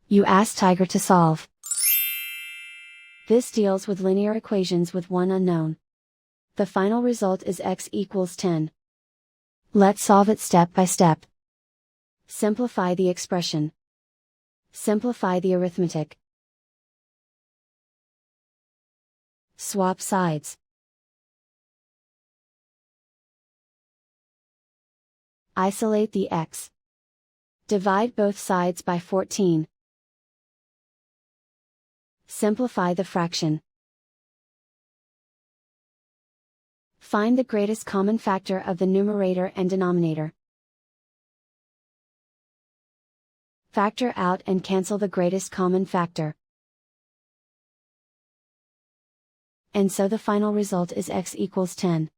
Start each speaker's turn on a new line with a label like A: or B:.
A: You ask Tiger to solve. This deals with linear equations with one unknown. The final result is x equals 10. Let's solve it step by step. Simplify the expression. Simplify the arithmetic. Swap sides. Isolate the x. Divide both sides by 14. Simplify the fraction. Find the greatest common factor of the numerator and denominator. Factor out and cancel the greatest common factor. And so the final result is x equals 10.